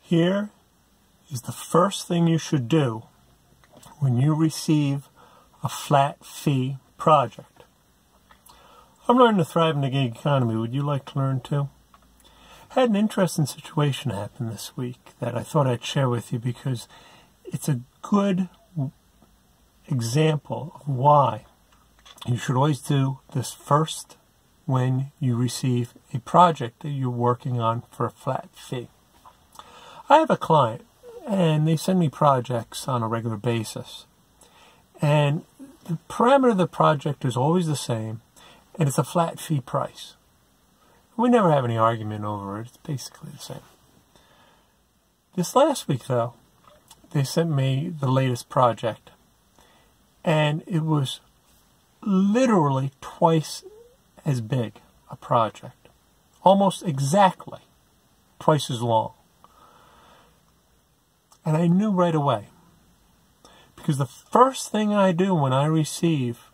Here is the first thing you should do when you receive a flat fee project. I'm learning to thrive in the gig economy. Would you like to learn too? I had an interesting situation happen this week that I thought I'd share with you because it's a good example of why you should always do this first when you receive a project that you're working on for a flat fee. I have a client and they send me projects on a regular basis. And the parameter of the project is always the same, and it's a flat fee price. We never have any argument over it. It's basically the same. This last week, though, they sent me the latest project, and it was literally twice as big a project. Almost exactly twice as long. And I knew right away, because the first thing I do when I receive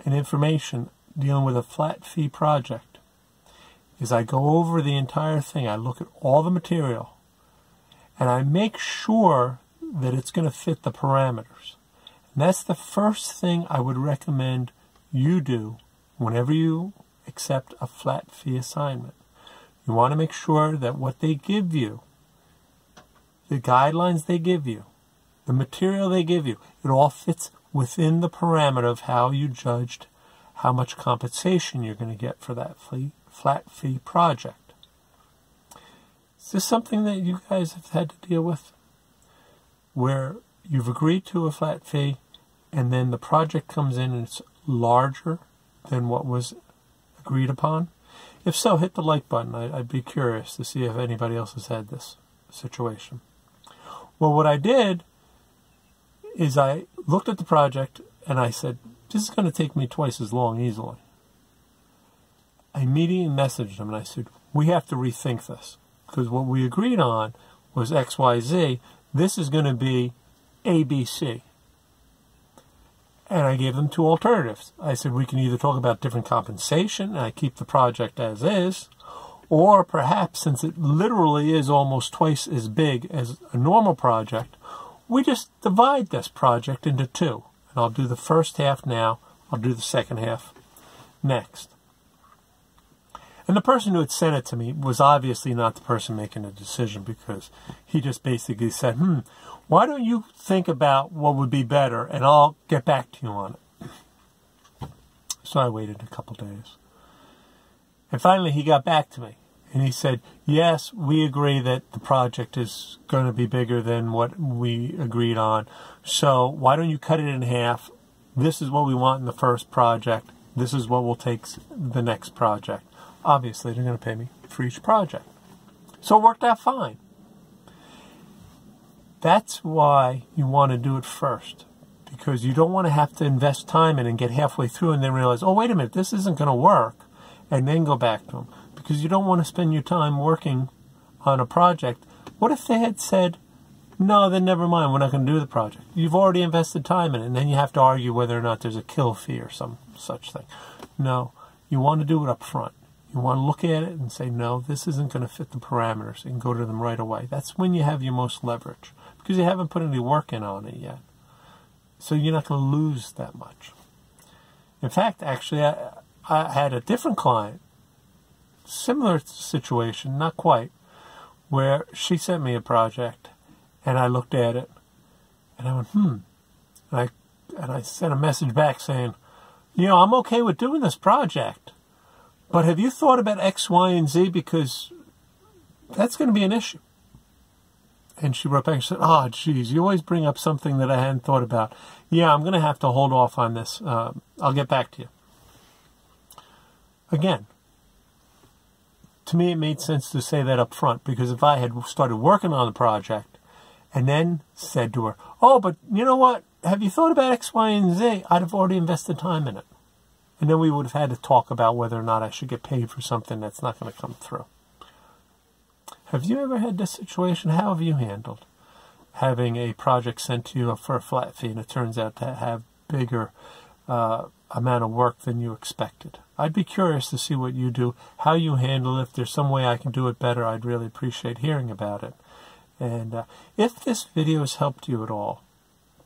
an information dealing with a flat fee project is I go over the entire thing. I look at all the material, and I make sure that it's going to fit the parameters. And that's the first thing I would recommend you do whenever you accept a flat fee assignment. You want to make sure that what they give you, the guidelines they give you, the material they give you, it all fits within the parameter of how you judged how much compensation you're going to get for that flat fee project. Is this something that you guys have had to deal with? Where you've agreed to a flat fee and then the project comes in and it's larger than what was agreed upon? If so, hit the like button. I'd be curious to see if anybody else has had this situation. Well, what I did is I looked at the project and I said, this is going to take me twice as long easily. I immediately messaged them and I said, we have to rethink this because what we agreed on was X, Y, Z. This is going to be A, B, C. And I gave them two alternatives. I said, we can either talk about different compensation and I keep the project as is, or perhaps since it literally is almost twice as big as a normal project, we just divide this project into two. And I'll do the first half now. I'll do the second half next. And the person who had sent it to me was obviously not the person making the decision because he just basically said, why don't you think about what would be better and I'll get back to you on it. So I waited a couple days. And finally he got back to me. And he said, yes, we agree that the project is going to be bigger than what we agreed on. So why don't you cut it in half? This is what we want in the first project. This is what we'll take the next project. Obviously, they're going to pay me for each project. So it worked out fine. That's why you want to do it first. Because you don't want to have to invest time in and get halfway through and then realize, oh, wait a minute, this isn't going to work. And then go back to them. Because you don't want to spend your time working on a project. What if they had said, no, then never mind, we're not going to do the project. You've already invested time in it, and then you have to argue whether or not there's a kill fee or some such thing. No, you want to do it up front. You want to look at it and say, no, this isn't going to fit the parameters, and go to them right away. That's when you have your most leverage, because you haven't put any work in on it yet. So you're not going to lose that much. In fact, actually, I had a different client, similar situation, not quite, where she sent me a project and I looked at it and I went, and I sent a message back saying, I'm okay with doing this project, but have you thought about X, Y, and Z because that's going to be an issue? And she wrote back and said, oh, geez, you always bring up something that I hadn't thought about. Yeah, I'm going to have to hold off on this. I'll get back to you. Again, to me, it made sense to say that up front, because if I had started working on the project and then said to her, oh, but you know what? Have you thought about X, Y, and Z? I'd have already invested time in it. And then we would have had to talk about whether or not I should get paid for something that's not going to come through. Have you ever had this situation? How have you handled having a project sent to you for a flat fee and it turns out to have bigger amount of work than you expected? I'd be curious to see what you do, how you handle it. If there's some way I can do it better, I'd really appreciate hearing about it. And if this video has helped you at all,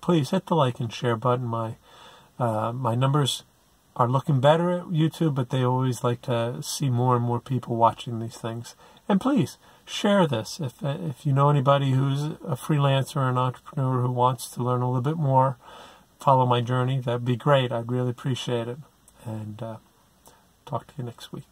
please hit the like and share button. My numbers are looking better at YouTube, but they always like to see more and more people watching these things. And please share this. If you know anybody who's a freelancer or an entrepreneur who wants to learn a little bit more, follow my journey, that'd be great. I'd really appreciate it. And talk to you next week.